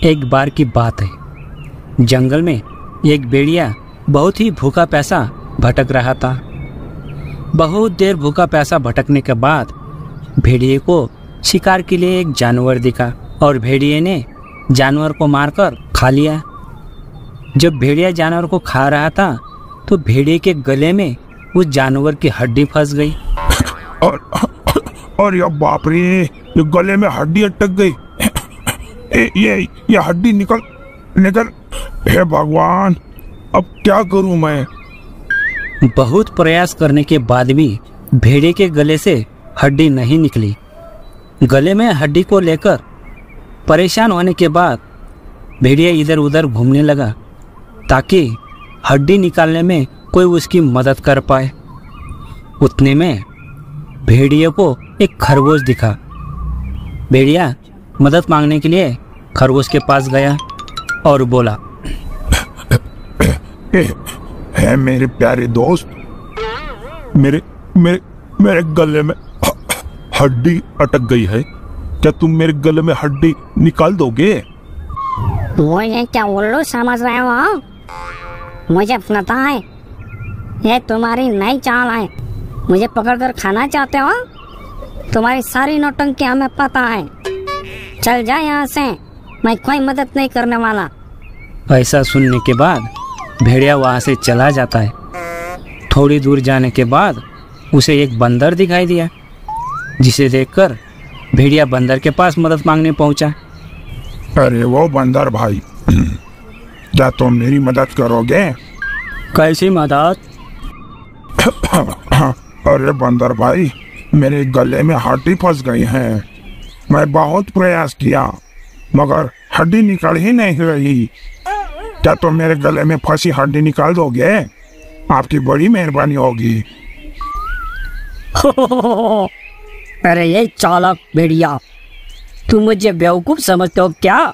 एक बार की बात है, जंगल में एक भेड़िया बहुत ही भूखा प्यासा भटक रहा था। बहुत देर भूखा प्यासा भटकने के बाद भेड़िए को शिकार के लिए एक जानवर दिखा और भेड़िए ने जानवर को मारकर खा लिया। जब भेड़िया जानवर को खा रहा था तो भेड़िए के गले में उस जानवर की हड्डी फंस गई। और या बाप रे, ये गले में हड्डी अटक गई। ये हड्डी निकल। हे भगवान, अब क्या करूं मैं। बहुत प्रयास करने के बाद भी भेड़िए के गले से हड्डी नहीं निकली। गले में हड्डी को लेकर परेशान होने के बाद भेड़िया इधर उधर घूमने लगा ताकि हड्डी निकालने में कोई उसकी मदद कर पाए। उतने में भेड़िए को एक खरगोश दिखा। भेड़िया मदद मांगने के लिए खरगोश के पास गया और बोला, है मेरे प्यारे दोस्त, मेरे गले में हड्डी अटक गई है। क्या तुम मेरे गले में हड्डी निकाल दोगे? वो ये क्या उल्लू समझ रहे हो? मुझे पता है ये तुम्हारी नई चाल है। मुझे पकड़कर खाना चाहते हो? तुम्हारी सारी नौटंकी हमें पता है। चल जा यहाँ से, मैं कोई मदद नहीं करने वाला। ऐसा सुनने के बाद भेड़िया वहाँ से चला जाता है। थोड़ी दूर जाने के बाद उसे एक बंदर दिखाई दिया, जिसे देखकर भेड़िया बंदर के पास मदद मांगने पहुंचा। अरे वो बंदर भाई, क्या तुम मेरी मदद करोगे? कैसी मदद? अरे बंदर भाई, मेरे गले में हड्डी फंस गई है। मैं बहुत प्रयास किया मगर हड्डी निकल ही नहीं रही। क्या तुम मेरे गले में फंसी हड्डी निकाल दोगे? आपकी बड़ी मेहरबानी होगी। अरे ये चालाक भेड़िया, तुम मुझे बेवकूफ समझते हो क्या?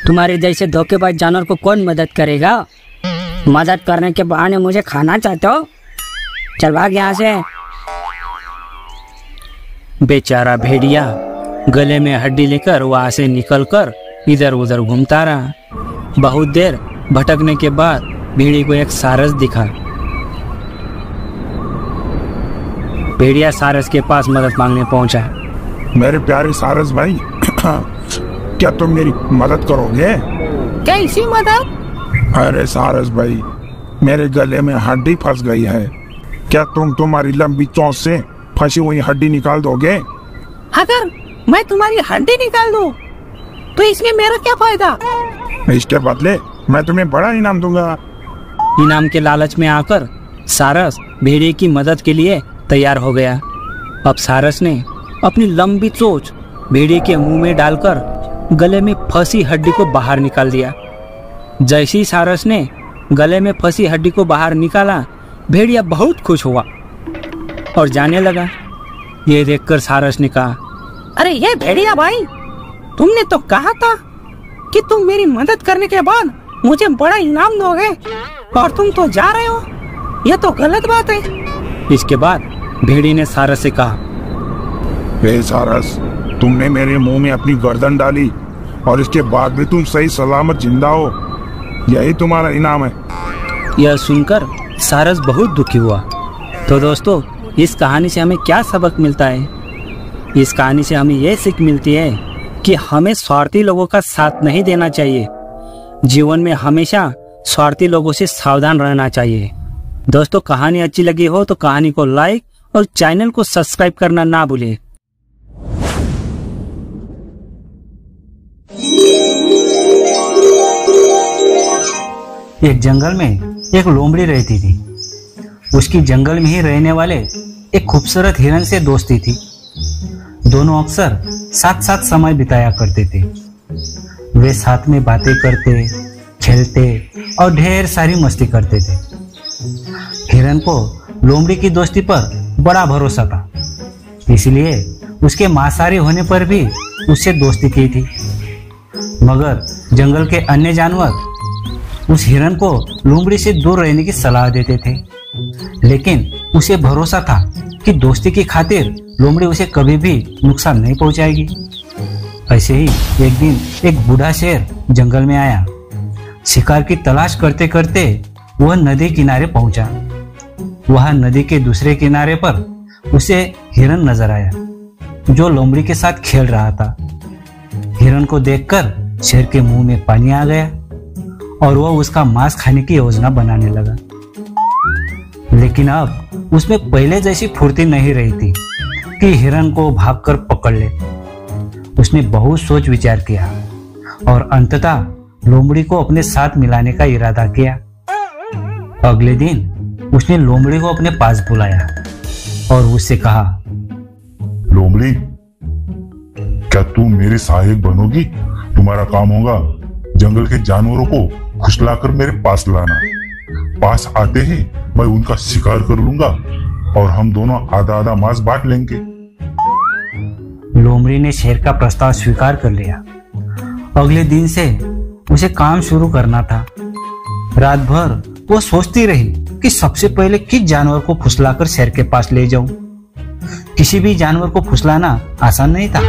तुम्हारे जैसे धोखेबाज जानवर को कौन मदद करेगा? मदद करने के बहाने मुझे खाना चाहते हो? चल भाग यहाँ से। बेचारा भेड़िया गले में हड्डी लेकर वहां से निकलकर इधर उधर घूमता रहा। बहुत देर भटकने के बाद भेड़िए को एक सारस दिखा। भेड़िया सारस के पास मदद मांगने पहुंचा। मेरे प्यारे सारस भाई, क्या तुम मेरी मदद करोगे? कैसी मदद? अरे सारस भाई, मेरे गले में हड्डी फंस गई है। क्या तुम तुम्हारी लंबी चोंच से फंसी हुई हड्डी निकाल दोगे? अगर मैं तुम्हारी हड्डी निकाल दूं, तो इसमें मेरा क्या फायदा? इसके बदले मैं तुम्हें बड़ा इनाम दूंगा। इनाम के लालच में आकर सारस भेड़िए की मदद के लिए तैयार हो गया। अब सारस ने अपनी लंबी चोंच भेड़िए के मुंह में डालकर गले में फंसी हड्डी को बाहर निकाल दिया। जैसे ही सारस ने गले में फंसी हड्डी को बाहर निकाला, भेड़िया बहुत खुश हुआ और जाने लगा। ये देखकर सारस ने कहा, अरे ये भेड़िया भाई, तुमने तो कहा था कि तुम मेरी मदद करने के बाद मुझे बड़ा इनाम दोगे, और तुम तो जा रहे हो। यह तो गलत बात है। इसके बाद भेड़िए ने सारस से कहा, हे सारस, तुमने मेरे मुंह में अपनी गर्दन डाली और इसके बाद भी तुम सही सलामत जिंदा हो। यही तुम्हारा इनाम है। यह सुनकर सारस बहुत दुखी हुआ। तो दोस्तों, इस कहानी से हमें क्या सबक मिलता है? इस कहानी से हमें यह सीख मिलती है कि हमें स्वार्थी लोगों का साथ नहीं देना चाहिए। जीवन में हमेशा स्वार्थी लोगों से सावधान रहना चाहिए। दोस्तों, कहानी अच्छी लगी हो तो कहानी को लाइक और चैनल को सब्सक्राइब करना ना भूलें। एक जंगल में एक लोमड़ी रहती थी। उसकी जंगल में ही रहने वाले एक खूबसूरत हिरन से दोस्ती थी। दोनों अक्सर साथ साथ समय बिताया करते थे। वे साथ में बातें करते, खेलते और ढेर सारी मस्ती करते थे। हिरन को लोमड़ी की दोस्ती पर बड़ा भरोसा था, इसलिए उसके मांसाहारी होने पर भी उससे दोस्ती की थी। मगर जंगल के अन्य जानवर उस हिरन को लोमड़ी से दूर रहने की सलाह देते थे, लेकिन उसे भरोसा था कि दोस्ती की खातिर लोमड़ी उसे कभी भी नुकसान नहीं पहुंचाएगी। ऐसे ही एक दिन एक बूढ़ा शेर जंगल में आया। शिकार की तलाश करते करते वह नदी किनारे पहुंचा। वहां नदी के दूसरे किनारे पर उसे हिरन नजर आया जो लोमड़ी के साथ खेल रहा था। हिरन को देखकर शेर के मुंह में पानी आ गया और वह उसका मांस खाने की योजना बनाने लगा। लेकिन अब उसमें पहले जैसी फुर्ती नहीं रही थी कि हिरन को भागकर पकड़ ले। उसने बहुत सोच विचार किया और अंततः लोमड़ी को अपने साथ मिलाने का इरादा किया। अगले दिन उसने लोमड़ी को अपने पास बुलाया और उससे कहा, लोमड़ी, क्या तू मेरी सहायक बनोगी? तुम्हारा काम होगा जंगल के जानवरों को फुसलाकर मेरे पास लाना। पास आते ही मैं उनका शिकार कर लूंगा और हम दोनों आधा आधा मांस बांट लेंगे। लोमड़ी ने शेर का प्रस्ताव स्वीकार कर लिया। अगले दिन से उसे काम शुरू करना था। रात भर वो सोचती रही कि सबसे पहले किस जानवर को फुसलाकर शेर के पास ले जाऊं। किसी भी जानवर को फुसलाना आसान नहीं था।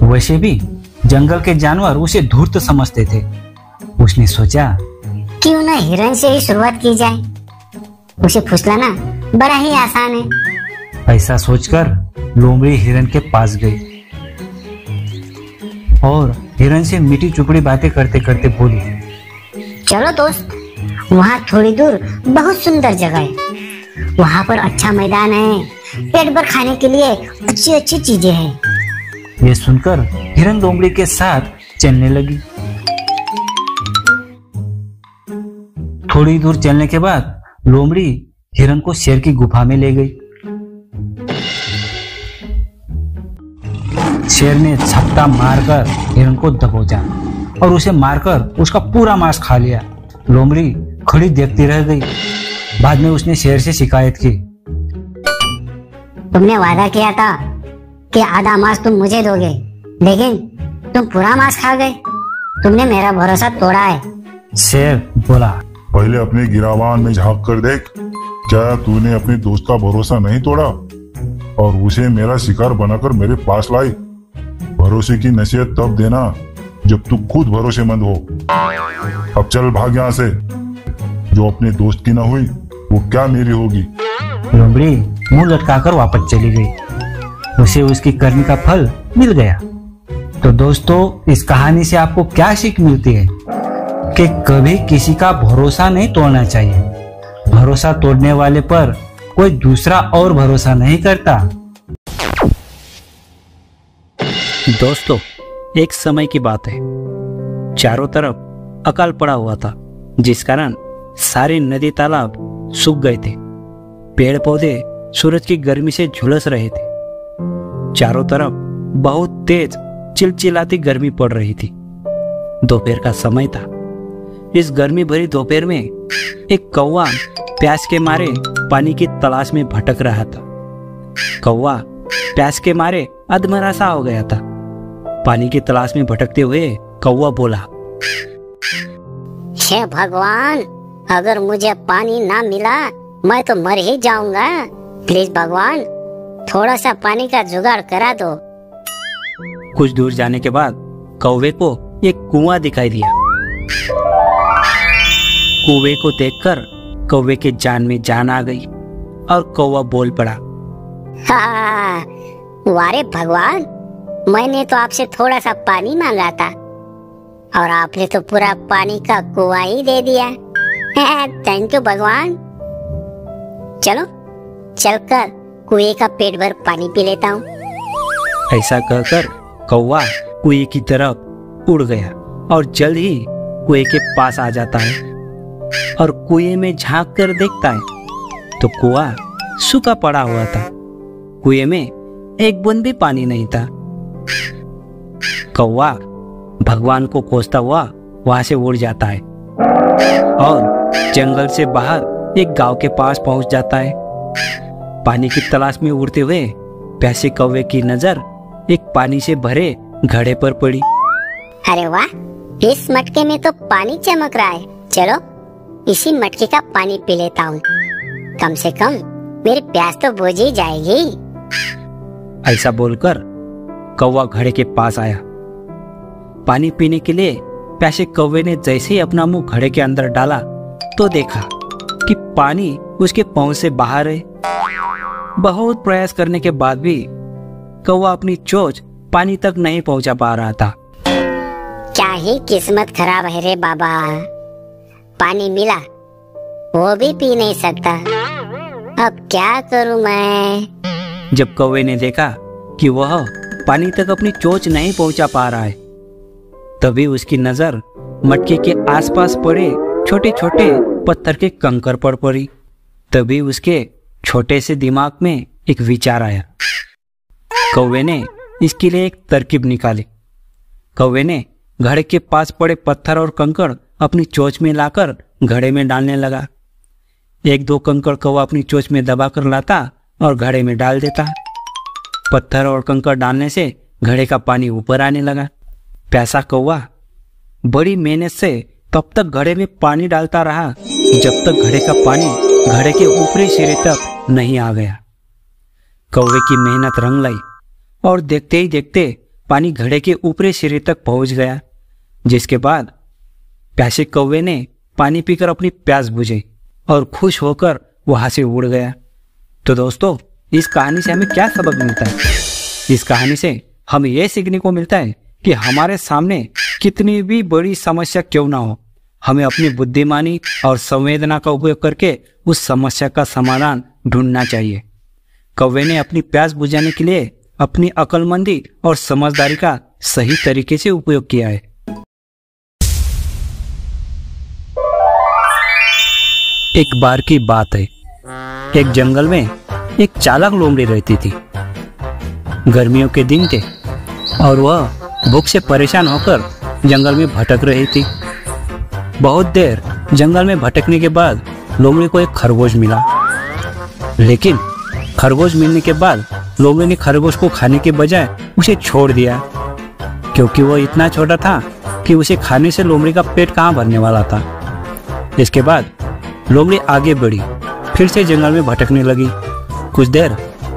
वैसे भी जंगल के जानवर उसे धूर्त समझते थे। उसने सोचा, क्यों ना हिरन से ही शुरुआत की जाए, उसे फुसलाना बड़ा ही आसान है। ऐसा सोचकर लोमड़ी हिरन के पास गई और हिरन से मीठी चुपड़ी बातें करते करते बोली, चलो दोस्त, वहाँ थोड़ी दूर बहुत सुंदर जगह है। वहाँ पर अच्छा मैदान है, पेट भर खाने के लिए अच्छी अच्छी चीजें हैं। ये सुनकर हिरन लोमड़ी के साथ चलने लगी। थोड़ी दूर चलने के बाद लोमड़ी हिरन को शेर की गुफा में ले गई। शेर ने झपटा मारकर हिरन को दबोचा और उसे मारकर उसका पूरा मांस खा लिया। लोमड़ी खड़ी देखती रह गई। बाद में उसने शेर से शिकायत की, तुमने वादा किया था कि आधा मांस तुम मुझे दोगे, लेकिन तुम पूरा मांस खा गए। तुमने मेरा भरोसा तोड़ा है। शेर बोला, पहले अपने गिरावान में झांक कर देख, क्या तूने अपने दोस्त का भरोसा नहीं तोड़ा और उसे मेरा शिकार बनाकर मेरे पास लाई? भरोसे की नसीहत तब देना जब तू खुद भरोसेमंद हो। अब चल भाग यहाँ से। जो अपने दोस्त की ना हुई वो क्या मेरी होगी। लोमड़ी मुंह लटकाकर वापस चली गई। उसे उसकी करनी का फल मिल गया। तो दोस्तों, इस कहानी से आपको क्या सीख मिलती है कि कभी किसी का भरोसा नहीं तोड़ना चाहिए। भरोसा तोड़ने वाले पर कोई दूसरा और भरोसा नहीं करता। दोस्तों, एक समय की बात है। चारों तरफ अकाल पड़ा हुआ था, जिस कारण सारे नदी तालाब सूख गए थे। पेड़ पौधे सूरज की गर्मी से झुलस रहे थे। चारों तरफ बहुत तेज चिलचिलाती गर्मी पड़ रही थी। दोपहर का समय था। इस गर्मी भरी दोपहर में एक कौवा प्यास के मारे पानी की तलाश में भटक रहा था। कौवा प्यास के मारे अधमरा सा हो गया था। पानी की तलाश में भटकते हुए कौवा बोला, हे भगवान, अगर मुझे पानी ना मिला मैं तो मर ही जाऊंगा। प्लीज भगवान, थोड़ा सा पानी का जुगाड़ करा दो। कुछ दूर जाने के बाद कौवे को एक कुआं दिखाई दिया। कुएं को देखकर कौवे के जान में जान आ गई और कौवा बोल पड़ा, वारे भगवान, मैंने तो आपसे थोड़ा सा पानी मांगा था और आपने तो पूरा पानी का कुआं ही दे दिया। थैंक यू भगवान। चलो चलकर कुएं का पेट भर पानी पी लेता हूँ। ऐसा कहकर कौवा कुएं की तरफ उड़ गया और जल्द ही कुएं के पास आ जाता है और कुएं में झांक कर देखता है तो कुआं सूखा पड़ा हुआ था। कुएं में एक बूंद भी पानी नहीं था। कौवा भगवान को कोसता हुआ वहां से उड़ जाता है और जंगल से बाहर एक गांव के पास पहुंच जाता है। पानी की तलाश में उड़ते हुए प्यासे कौवे की नजर एक पानी से भरे घड़े पर पड़ी। अरे वाह, इस मटके में तो पानी चमक रहा है। चलो इसी मटके का पानी पी लेता हूँ। कम से कम मेरी प्यास तो बुझ ही जाएगी। ऐसा बोलकर कौवा घड़े के पास आया पानी पीने के लिए प्यासे कौवे ने जैसे ही अपना मुंह घड़े के अंदर डाला तो देखा कि पानी उसके पांव से बाहर है। बहुत प्रयास करने के बाद भी कौवा अपनी चोंच पानी तक नहीं पहुंचा पा रहा था। क्या ही किस्मत खराब है रे बाबा, पानी मिला वो भी पी नहीं सकता, अब क्या करूं मैं। जब कौवे ने देखा कि वह पानी तक अपनी चोंच नहीं पहुंचा पा रहा है, तभी उसकी नजर मटके के आसपास पड़े छोटे छोटे पत्थर के कंकर पर पड़ी। तभी उसके छोटे से दिमाग में एक विचार आया। कौवे ने इसके लिए एक तरकीब निकाली। कौवे ने घड़े के पास पड़े पत्थर और कंकड़ अपनी चोंच में लाकर घड़े में डालने लगा। एक दो कंकड़ कौवा अपनी चोंच में दबाकर लाता और घड़े में डाल देता। पत्थर और कंकड़ डालने से घड़े का पानी ऊपर आने लगा। प्यासा कौवा बड़ी मेहनत से तब तक घड़े में पानी डालता रहा जब तक घड़े का पानी घड़े के ऊपरी सिरे तक नहीं आ गया। कौवे की मेहनत रंग लाई और देखते ही देखते पानी घड़े के ऊपरी सिरे तक पहुंच गया, जिसके बाद प्यासे कौवे ने पानी पीकर अपनी प्यास बुझी और खुश होकर वहां से उड़ गया। तो दोस्तों, इस कहानी से हमें क्या सबक मिलता है? इस कहानी से हमें यह सीखने को मिलता है कि हमारे सामने कितनी भी बड़ी समस्या क्यों ना हो, हमें अपनी बुद्धिमानी और संवेदना का उपयोग करके उस समस्या का समाधान ढूंढना चाहिए। कौवे ने अपनी प्यास बुझाने के लिए अपनी अक्लमंदी और समझदारी का सही तरीके से उपयोग किया है। एक बार की बात है, एक जंगल में एक चालाक लोमड़ी रहती थी। गर्मियों के दिन थे और वह भूख से परेशान होकर जंगल में भटक रही थी। बहुत देर जंगल में भटकने के बाद लोमड़ी को एक खरगोश मिला, लेकिन खरगोश मिलने के बाद लोमड़ी ने खरगोश को खाने के बजाय उसे छोड़ दिया, क्योंकि वह इतना छोटा था कि उसे खाने से लोमड़ी का पेट कहाँ भरने वाला था। इसके बाद लोमड़ी आगे बढ़ी, फिर से जंगल में भटकने लगी। कुछ देर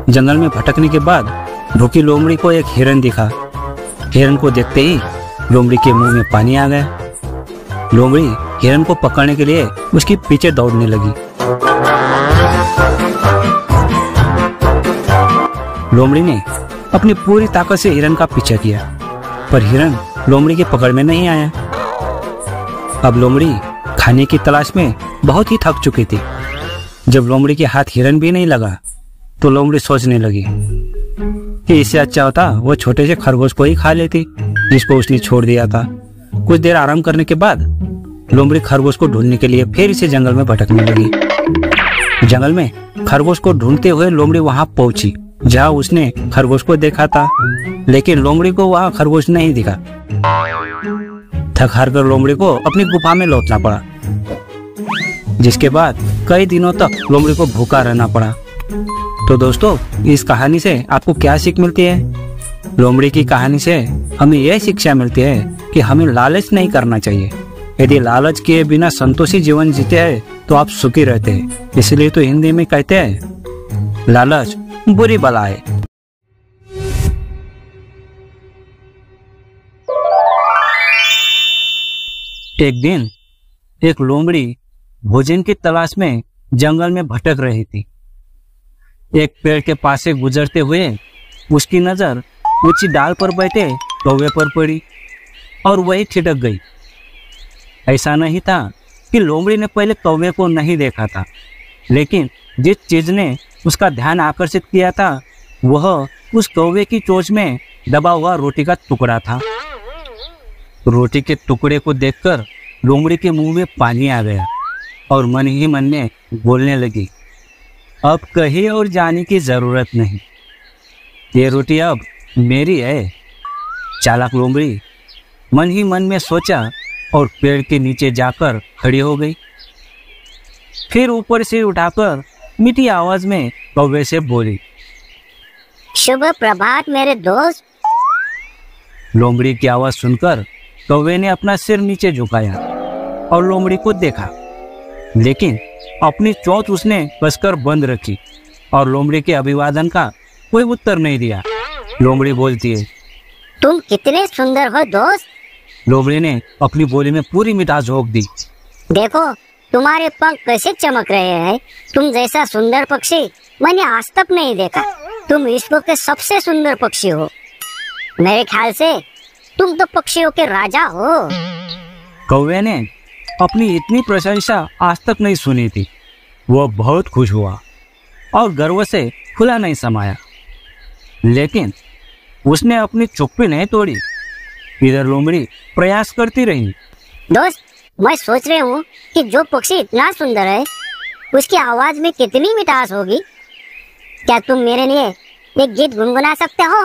जंगल में भटकने के बाद भूखी लोमड़ी को एक हिरन दिखा। हिरन को देखते ही लोमड़ी के मुंह में पानी आ गया। लोमड़ी हिरन को पकड़ने के लिए उसके पीछे दौड़ने लगी। लोमड़ी ने अपनी पूरी ताकत से हिरन का पीछा किया, पर हिरन लोमड़ी के पकड़ में नहीं आया। अब लोमड़ी खाने की तलाश में बहुत ही थक चुकी थी। जब लोमड़ी के हाथ हिरन भी नहीं लगा तो लोमड़ी सोचने लगी कि इससे अच्छा होता वो छोटे से खरगोश को ही खा लेती जिसको उसने छोड़ दिया था। कुछ देर आराम करने के बाद लोमड़ी खरगोश को ढूंढने के लिए फिर से जंगल में भटकने लगी। जंगल में खरगोश को ढूंढते हुए लोमड़ी वहां पहुंची जहां उसने खरगोश को देखा था, लेकिन लोमड़ी को वहां खरगोश नहीं दिखा। थक हार कर लोमड़ी को अपनी गुफा में लौटना पड़ा, जिसके बाद कई दिनों तक लोमड़ी को भूखा रहना पड़ा। तो दोस्तों, इस कहानी से आपको क्या सीख मिलती है? लोमड़ी की कहानी से हमें यह शिक्षा मिलती है कि हमें लालच नहीं करना चाहिए। यदि लालच किए बिना संतोषी जीवन जीते हैं तो आप सुखी रहते हैं। इसलिए तो हिंदी में कहते हैं, लालच बुरी बला है। एक दिन एक लोमड़ी भोजन की तलाश में जंगल में भटक रही थी। एक पेड़ के पास से गुजरते हुए उसकी नजर ऊंची डाल पर बैठे कौवे पर पड़ी और वही ठिठक गई। ऐसा नहीं था कि लोमड़ी ने पहले कौवे को नहीं देखा था, लेकिन जिस चीज ने उसका ध्यान आकर्षित किया था वह उस कौवे की चोंच में दबा हुआ रोटी का टुकड़ा था। रोटी के टुकड़े को देखकर लोमड़ी के मुंह में पानी आ गया और मन ही मन में बोलने लगी, अब कहीं और जाने की जरूरत नहीं, ये रोटी अब मेरी है। चालाक लोमड़ी मन ही मन में सोचा और पेड़ के नीचे जाकर खड़ी हो गई। फिर ऊपर से उठाकर मीठी आवाज में कौवे से बोली, शुभ प्रभात मेरे दोस्त। लोमड़ी की आवाज सुनकर कौवे ने अपना सिर नीचे झुकाया और लोमड़ी को देखा, लेकिन अपनी चोंच उसने कसकर बंद रखी और लोमड़ी के अभिवादन का कोई उत्तर नहीं दिया। लोमड़ी बोलती है, तुम कितने सुंदर हो दोस्त, लोमड़ी ने अपनी बोली में पूरी मिठास झोंक दी। देखो तुम्हारे पंख कैसे चमक रहे हैं। तुम जैसा सुंदर पक्षी मैंने आज तक नहीं देखा। तुम विश्व के सबसे सुंदर पक्षी हो। मेरे ख्याल से तुम तो पक्षियों के राजा हो। कौवे ने अपनी इतनी प्रशंसा आज तक नहीं सुनी थी। वह बहुत खुश हुआ और गर्व से फुला नहीं समाया, लेकिन उसने अपनी चुप्पी नहीं तोड़ी। इधर लोमड़ी प्रयास करती रही। दोस्त, मैं सोच रही हूँ कि जो पक्षी इतना सुंदर है उसकी आवाज में कितनी मिठास होगी। क्या तुम मेरे लिए एक गीत गुनगुना सकते हो?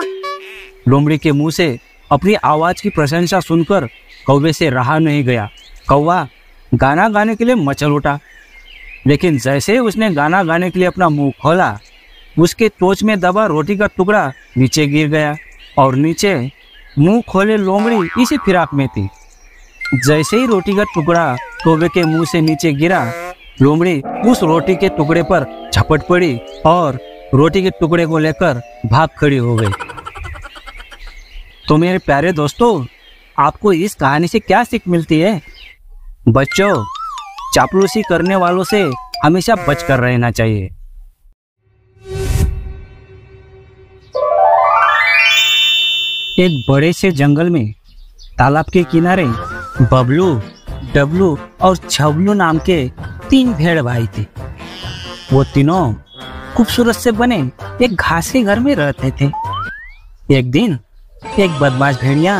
लोमड़ी के मुंह से अपनी आवाज की प्रशंसा सुनकर कौवे से रहा नहीं गया। कौवा गाना गाने के लिए मचल उठा, लेकिन जैसे ही उसने गाना गाने के लिए अपना मुंह खोला, उसके चोंच में दबा रोटी का टुकड़ा नीचे गिर गया और नीचे मुंह खोले लोमड़ी इसी फिराक में थी। जैसे ही रोटी का टुकड़ा कौवे के मुंह से नीचे गिरा, लोमड़ी उस रोटी के टुकड़े पर झपट पड़ी और रोटी के टुकड़े को लेकर भाग खड़ी हो गई। तो मेरे प्यारे दोस्तों, आपको इस कहानी से क्या सीख मिलती है? बच्चों, चापलूसी करने वालों से हमेशा बचकर रहना चाहिए। एक बड़े से जंगल में तालाब के किनारे बबलू, डबलू और छबलू नाम के 3 भेड़ भाई थे। वो तीनों खूबसूरत से बने एक घास के घर में रहते थे। एक दिन एक बदमाश भेड़िया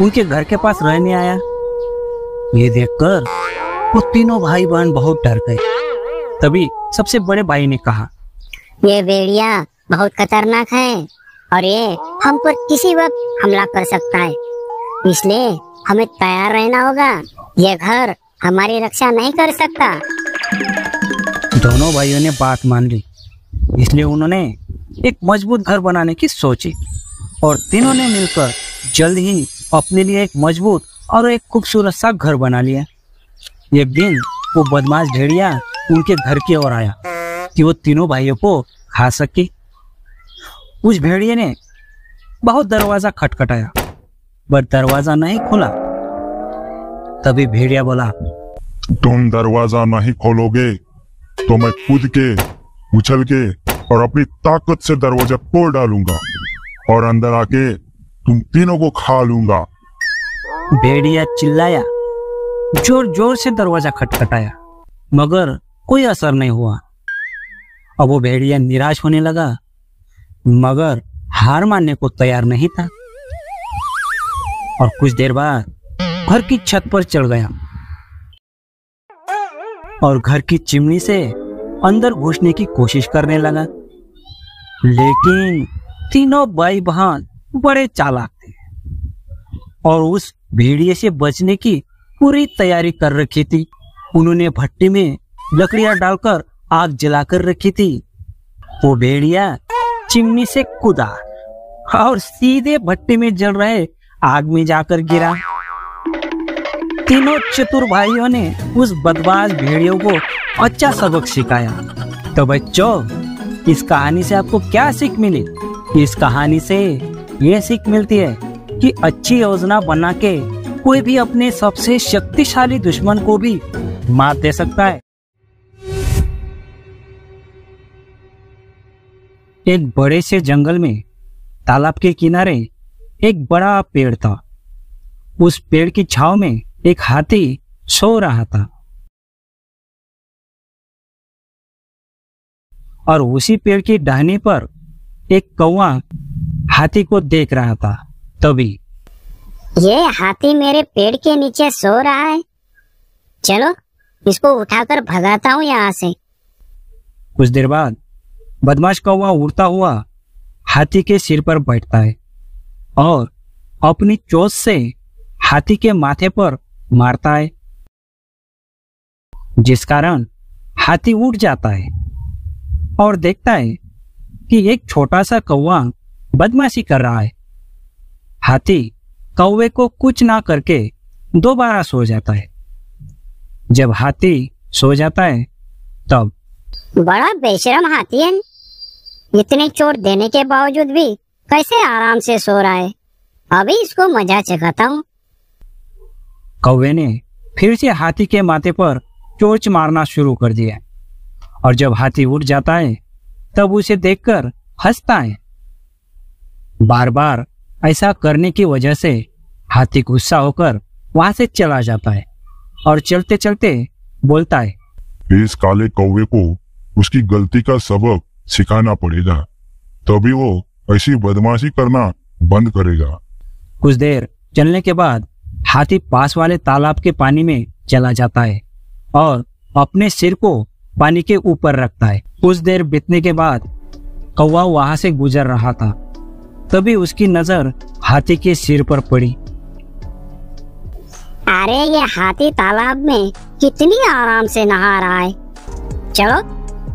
उनके घर के पास रहने आया। ये देखकर वो तीनों भाई बहन बहुत डर गए। तभी सबसे बड़े भाई ने कहा, ये भेड़िया बहुत खतरनाक है और ये हम पर किसी वक्त हमला कर सकता है, इसलिए हमें तैयार रहना होगा। ये घर हमारी रक्षा नहीं कर सकता। दोनों भाइयों ने बात मान ली, इसलिए उन्होंने एक मजबूत घर बनाने की सोची और तीनों ने मिलकर जल्द ही अपने लिए एक मजबूत और एक खूबसूरत सा घर बना लिया। एक दिन वो बदमाश भेड़िया उनके घर की ओर आया कि वो तीनों भाइयों को खा सके। उस भेड़िए ने बहुत दरवाजा खटखटाया, पर दरवाजा नहीं खुला। तभी भेड़िया बोला, तुम दरवाजा नहीं खोलोगे तो मैं कूद के, उछल के और अपनी ताकत से दरवाजा तोड़ डालूंगा और अंदर आके तुम तीनों को खा लूंगा। भेड़िया चिल्लाया, जोर जोर से दरवाजा खटखटाया, मगर कोई असर नहीं हुआ। अब वो भेड़िया निराश होने लगा, मगर हार मानने को तैयार नहीं था और कुछ देर बाद घर की छत पर चढ़ गया और घर की चिमनी से अंदर घुसने की कोशिश करने लगा। लेकिन तीनों भाई बहन बड़े चालाक थे और उस भेड़िए से बचने की पूरी तैयारी कर रखी थी। उन्होंने भट्टी में लकड़ियां डालकर आग जलाकर रखी थी। वो भेड़िया चिमनी से कूदा और सीधे भट्टी में जल रहे आग में जाकर गिरा। तीनों चतुर भाइयों ने उस बदमाश भेड़ियों को अच्छा सबक सिखाया। तो बच्चों, इस कहानी से आपको क्या सीख मिली? इस कहानी से ये सीख मिलती है कि अच्छी योजना बना के कोई भी अपने सबसे शक्तिशाली दुश्मन को भी मात दे सकता है। एक बड़े से जंगल में तालाब के किनारे एक बड़ा पेड़ था। उस पेड़ की छांव में एक हाथी सो रहा था और उसी पेड़ की टहनी पर एक कौवा हाथी को देख रहा था। तभी, ये हाथी मेरे पेड़ के नीचे सो रहा है, चलो इसको उठाकर भगाता हूँ यहाँ से। कुछ देर बाद बदमाश कौवा उड़ता हुआ हाथी के सिर पर बैठता है और अपनी चोंच से हाथी के माथे पर मारता है, जिस कारण हाथी उठ जाता है और देखता है कि एक छोटा सा कौवा बदमाशी कर रहा है। हाथी कौवे को कुछ ना करके दोबारा सो जाता है। जब हाथी सो जाता है तब, बड़ा बेशरम हाथी है, इतने चोट देने के बावजूद भी कैसे आराम से सो रहा है। अभी इसको मजा चखाता हूँ। कौवे ने फिर से हाथी के माथे पर चोंच मारना शुरू कर दिया और जब हाथी उठ जाता है तब उसे देखकर हंसता है। बार बार ऐसा करने की वजह से हाथी गुस्सा होकर वहां से चला जाता है और चलते चलते बोलता है, इस काले कौवे को उसकी गलती का सबक सिखाना पड़ेगा, तभी वो ऐसी बदमाशी करना बंद करेगा। कुछ देर चलने के बाद हाथी पास वाले तालाब के पानी में चला जाता है और अपने सिर को पानी के ऊपर रखता है। कुछ देर बीतने के बाद कौवा वहां से गुजर रहा था, तभी उसकी नजर हाथी के सिर पर पड़ी। अरे ये हाथी तालाब में कितनी आराम से नहा रहा है। चलो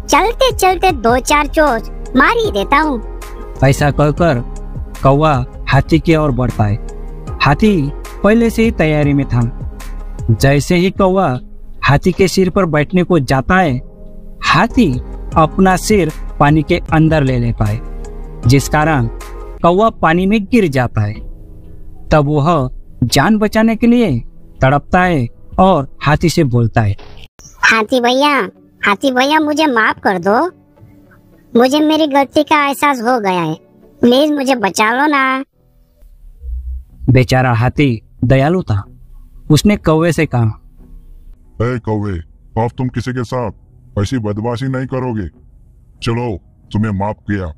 चलते चलते 2-4 चोंच मार ही देता हूँ। ऐसा कहकर कौवा हाथी की ओर बढ़ता है। हाथी पहले से ही तैयारी में था। जैसे ही कौवा हाथी के सिर पर बैठने को जाता है, हाथी अपना सिर पानी के अंदर ले लेता है, जिस कारण कौवा पानी में गिर जाता है। तब वह जान बचाने के लिए तड़पता है और हाथी से बोलता है, हाथी भैया मुझे माफ कर दो। मुझे मेरी गलती का एहसास हो गया है, प्लीज मुझे बचा लो ना। बेचारा हाथी दयालु था। उसने कौवे से कहा, ए कौवे, अब तुम किसी के साथ ऐसी बदमाशी नहीं करोगे। चलो, तुम्हें माफ किया।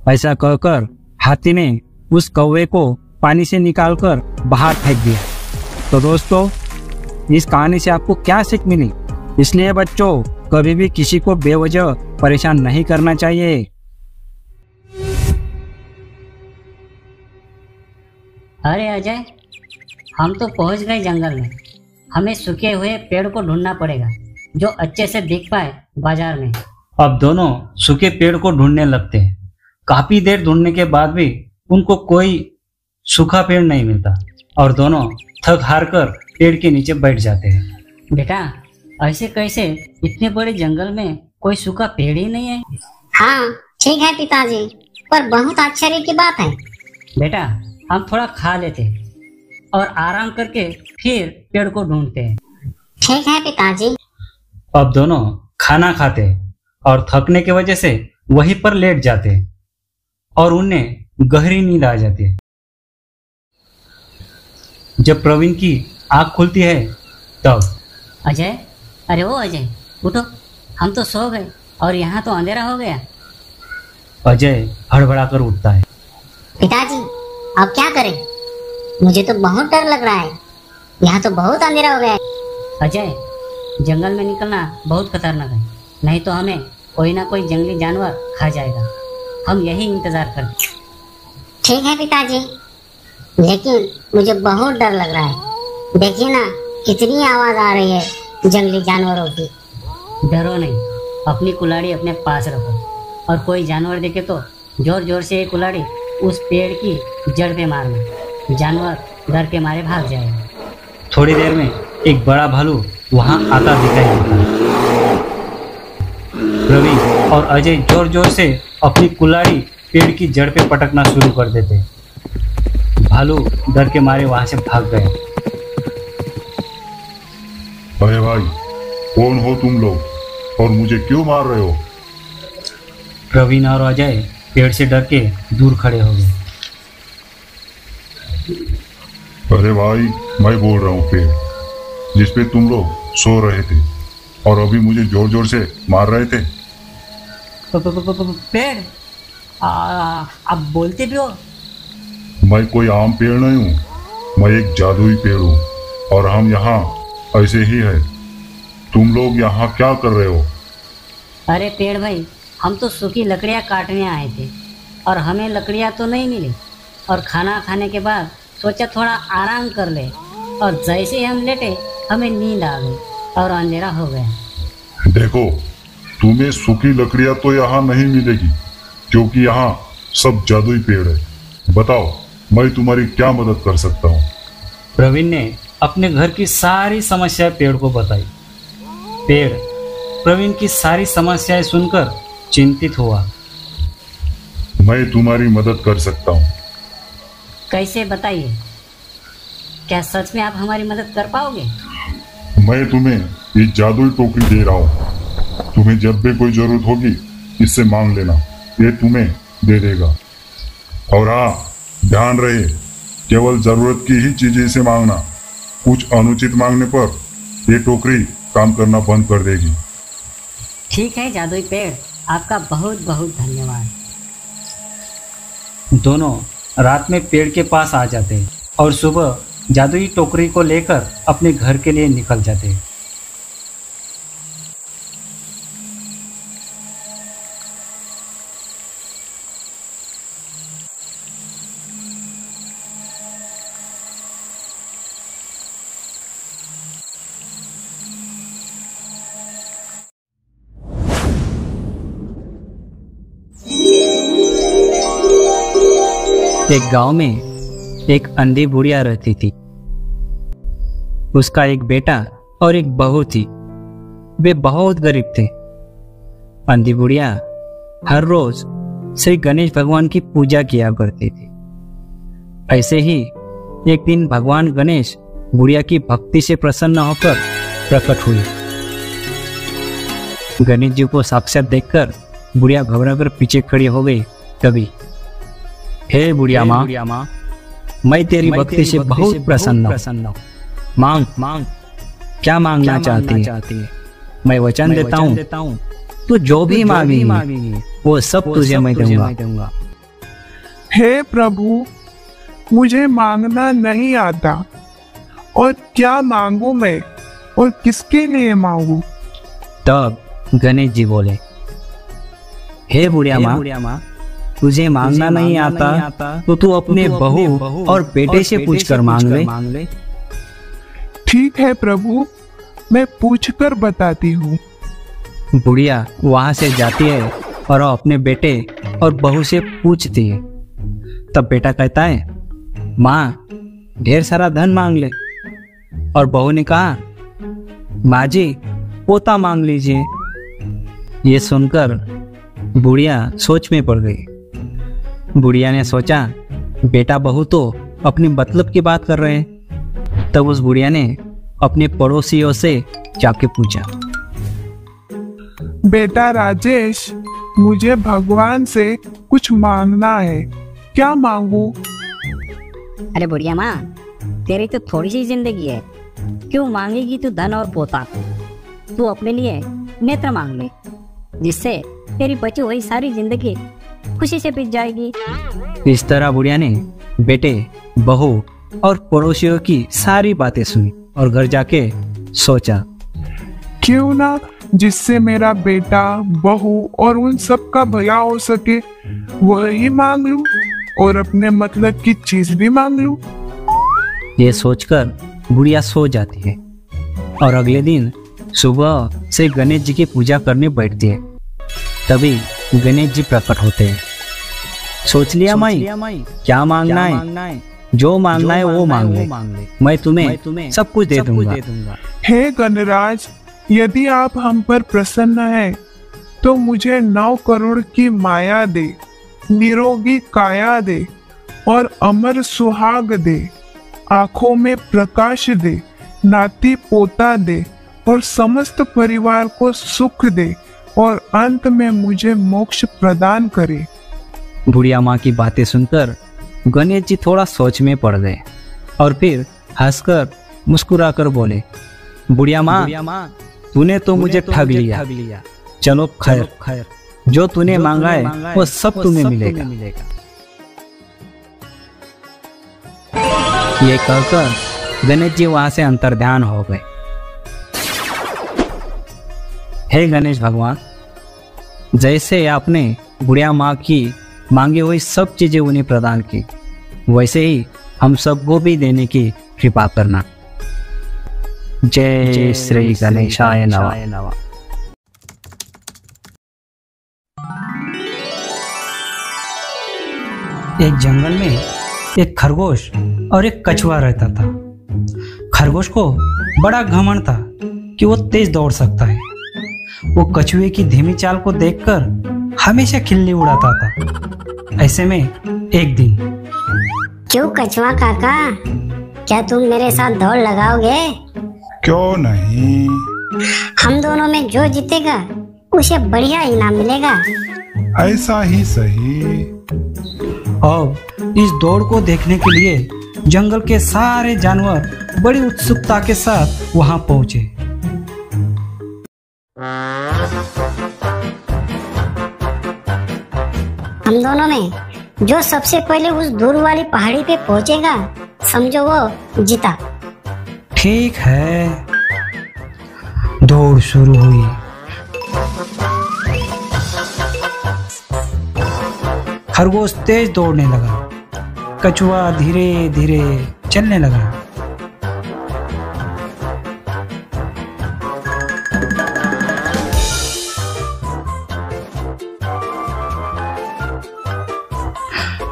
ऐसा कहकर हाथी ने उस कौवे को पानी से निकालकर बाहर फेंक दिया। तो दोस्तों, इस कहानी से आपको क्या सीख मिली? इसलिए बच्चों, कभी भी किसी को बेवजह परेशान नहीं करना चाहिए। अरे अजय, हम तो पहुंच गए जंगल में। हमें सूखे हुए पेड़ को ढूंढना पड़ेगा जो अच्छे से दिख पाए बाजार में। अब दोनों सूखे पेड़ को ढूंढने लगते हैं। काफी देर ढूंढने के बाद भी उनको कोई सूखा पेड़ नहीं मिलता और दोनों थक हार कर पेड़ के नीचे बैठ जाते हैं। बेटा, ऐसे कैसे? इतने बड़े जंगल में कोई सूखा पेड़ ही नहीं है। हाँ ठीक है पिताजी, पर बहुत आश्चर्य की बात है। बेटा, हम थोड़ा खा लेते और आराम करके फिर पेड़ को ढूंढते हैं। ठीक है पिताजी। अब दोनों खाना खाते और थकने की वजह से वहीं पर लेट जाते और उन्हें गहरी नींद आ जाती है। जब प्रवीण की आंख खुलती है तब, अजय, अरे ओ अजय, उठो, हम तो सो गए और यहाँ तो अंधेरा हो गया। अजय हड़बड़ाकर उठता है। पिताजी, अब क्या करें? मुझे तो बहुत डर लग रहा है। यहाँ तो बहुत अंधेरा हो गया है। अजय, जंगल में निकलना बहुत खतरनाक है, नहीं तो हमें कोई ना कोई जंगली जानवर खा जाएगा। हम यही इंतजार करते। ठीक है पिताजी, लेकिन मुझे बहुत डर लग रहा है। देखिए ना, कितनी आवाज आ रही है जंगली जानवरों की। डरो नहीं, अपनी कुल्हाड़ी अपने पास रखो और कोई जानवर देखे तो जोर जोर से ये कुल्हाड़ी उस पेड़ की जड़ पे मारना। जानवर डर के मारे भाग जाएगा। थोड़ी देर में एक बड़ा भालू वहां आता दिखाई देता है। प्रवीण और अजय जोर जोर से अपनी कुल्हाड़ी पेड़ की जड़ पे पटकना शुरू कर देते। भालू डर के मारे वहां से भाग गए। अरे भाई, कौन हो तुम लोग और मुझे क्यों मार रहे हो? प्रवीण और अजय पेड़ से डर के दूर खड़े हो गए। अरे भाई, मैं बोल रहा हूँ पेड़ जिसपे तुम लोग सो रहे थे और अभी मुझे जोर जोर से मार रहे थे। पेड़? आप बोलते भी हो? मैं कोई आम पेड़ नहीं हूँ, मैं एक जादुई पेड़ हूँ और हम यहाँ ऐसे ही है। तुम लोग यहाँ क्या कर रहे हो? अरे पेड़ भाई, हम तो सूखी लकड़ियाँ काटने आए थे और हमें लकड़ियाँ तो नहीं मिली और खाना खाने के बाद सोचा थोड़ा आराम कर ले और जैसे ही हम लेटे हमें नींद आ गई और अंधेरा हो गया। देखो, तुम्हें सूखी लकड़ियाँ तो यहाँ नहीं मिलेगी क्योंकि यहाँ सब जादुई पेड़ है। बताओ, मैं तुम्हारी क्या मदद कर सकता हूँ? प्रवीण ने अपने घर की सारी समस्याएं पेड़ को बताई। पेड़ प्रवीण की सारी समस्याएं सुनकर चिंतित हुआ। मैं तुम्हारी मदद कर सकता हूँ। कैसे, बताइए। क्या सच में आप हमारी मदद कर पाओगे? मैं तुम्हें ये जादुई टोकरी दे रहा हूँ। तुम्हें जब भी कोई जरूरत होगी इससे मांग लेना, ये तुम्हें दे देगा। और हाँ, ध्यान रहे, केवल जरूरत की ही चीजें से मांगना। कुछ अनुचित मांगने पर ये टोकरी काम करना बंद कर देगी। ठीक है जादुई पेड़, आपका बहुत बहुत धन्यवाद। दोनों रात में पेड़ के पास आ जाते और सुबह जादुई टोकरी को लेकर अपने घर के लिए निकल जाते। एक गांव में एक अंधी बुढ़िया रहती थी। उसका एक बेटा और एक बहू थी। वे बहुत गरीब थे। अंधी बुढ़िया हर रोज श्री गणेश भगवान की पूजा किया करती थी। ऐसे ही एक दिन भगवान गणेश बुढ़िया की भक्ति से प्रसन्न होकर प्रकट हुई। गणेश जी को साक्षात देखकर बुढ़िया घबराकर पीछे खड़ी हो गई। तभी, हे बुढ़िया माँ, मैं तेरी भक्ति से बहुत प्रसन्न हूँ। मांग मांग, क्या मांगना चाहती है? मैं वचन देता हूँ, तू जो भी मांगेगी वो सब तुझे मैं दूंगा। हे प्रभु, मुझे मांगना नहीं आता, और क्या मांगू मैं और किसके लिए मांगू? तब गणेश जी बोले, हे बुढ़िया माँ, तुझे मांगना नहीं आता तो तू अपने बहू और बेटे से पूछकर मांग ले। ठीक है प्रभु, मैं पूछकर बताती हूँ। बुढ़िया वहां से जाती है और अपने बेटे और बहू से पूछती है। तब बेटा कहता है, माँ ढेर सारा धन मांग ले। और बहू ने कहा, माँ जी पोता मांग लीजिए। ये सुनकर बुढ़िया सोच में पड़ गई। बुढ़िया ने सोचा, बेटा बहू तो अपने मतलब की बात कर रहे हैं। तब उस बुढ़िया ने अपने पड़ोसियों से जाके पूछा, बेटा राजेश, मुझे भगवान से कुछ मांगना है, क्या मांगू? अरे बुढ़िया माँ, तेरी तो थोड़ी सी जिंदगी है, क्यों मांगेगी तू धन और पोता? तू अपने लिए नेत्र मांग ले, जिससे तेरी बची हुई सारी जिंदगी खुशी से बीत जाएगी। इस तरह बुढ़िया ने बेटे, बहू और पड़ोसियों की सारी बातें सुनी और घर जाके सोचा, क्यों ना जिससे मेरा बेटा, बहू और उन सब का भला हो सके वही मांग लूं और अपने मतलब की चीज भी मांग लूं। ये सोचकर बुढ़िया सो जाती है और अगले दिन सुबह से गणेश जी की पूजा करने बैठती है। तभी गणेश जी प्रकट होते हैं। सोच लिया माई, क्या मांगना है? जो मांगना है वो मांग ले, मैं तुम्हें सब कुछ दे दूंगा। हे गणराज, यदि आप हम पर प्रसन्न हैं, तो मुझे 9 करोड़ की माया दे, निरोगी काया दे और अमर सुहाग दे, आंखों में प्रकाश दे, नाती पोता दे और समस्त परिवार को सुख दे और अंत में मुझे मोक्ष प्रदान करे। बुढ़िया माँ की बातें सुनकर गणेश जी थोड़ा सोच में पड़ गए और फिर हंसकर मुस्कुराकर बोले, बुढ़िया माँ, तूने तो मुझे ठग लिया। चलो खैर, जो तूने मांगा है वो सब तुम्हें मिलेगा। ये कहकर गणेश जी वहां से अंतर्ध्यान हो गए। हे गणेश भगवान, जैसे आपने बुढ़िया माँ की मांगी हुई सब चीजें उन्हें प्रदान की, वैसे ही हम सबको भी देने की कृपा करना। जय श्री गणेशाय नमः। एक जंगल में एक खरगोश और एक कछुआ रहता था। खरगोश को बड़ा घमंड था कि वो तेज दौड़ सकता है। वो कछुए की धीमी चाल को देखकर हमेशा खिल्ली उड़ाता था। ऐसे में एक दिन, क्यों कछुआ काका, क्या तुम मेरे साथ दौड़ लगाओगे? क्यों नहीं? हम दोनों में जो जीतेगा उसे बढ़िया इनाम मिलेगा। ऐसा ही सही। अब इस दौड़ को देखने के लिए जंगल के सारे जानवर बड़ी उत्सुकता के साथ वहां पहुंचे। हम दोनों में जो सबसे पहले उस दूर वाली पहाड़ी पे पहुंचेगा, समझो वो जीता। ठीक है। दौड़ शुरू हुई। खरगोश तेज दौड़ने लगा। कछुआ धीरे धीरे चलने लगा।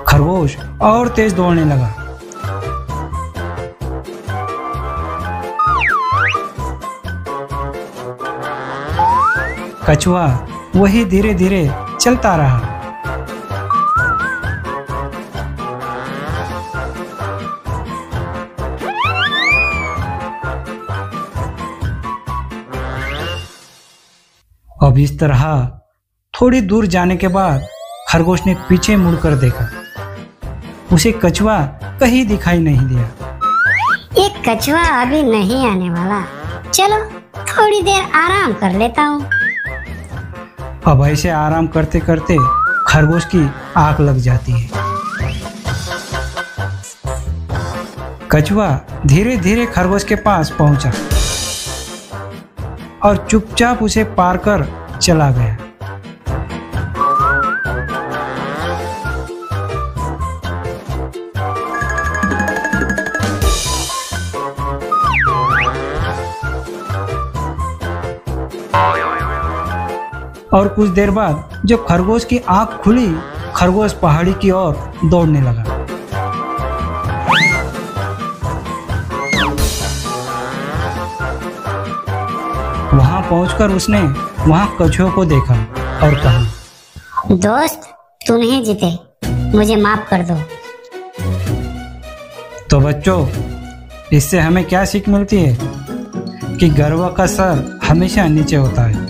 खरगोश और तेज दौड़ने लगा। कछुआ वही धीरे धीरे चलता रहा। अब इस तरह थोड़ी दूर जाने के बाद खरगोश ने पीछे मुड़कर देखा। उसे कछुआ कहीं दिखाई नहीं दिया। ये कछुआ अभी नहीं आने वाला, चलो थोड़ी देर आराम कर लेता हूँ। अब ऐसे आराम करते करते खरगोश की आंख लग जाती है। कछुआ धीरे धीरे खरगोश के पास पहुंचा और चुपचाप उसे पार कर चला गया। और कुछ देर बाद जब खरगोश की आंख खुली, खरगोश पहाड़ी की ओर दौड़ने लगा। वहां पहुंचकर उसने वहां कछुए को देखा और कहा, दोस्त तुम ही जीते, मुझे माफ कर दो। तो बच्चों, इससे हमें क्या सीख मिलती है कि गर्व का सर हमेशा नीचे होता है।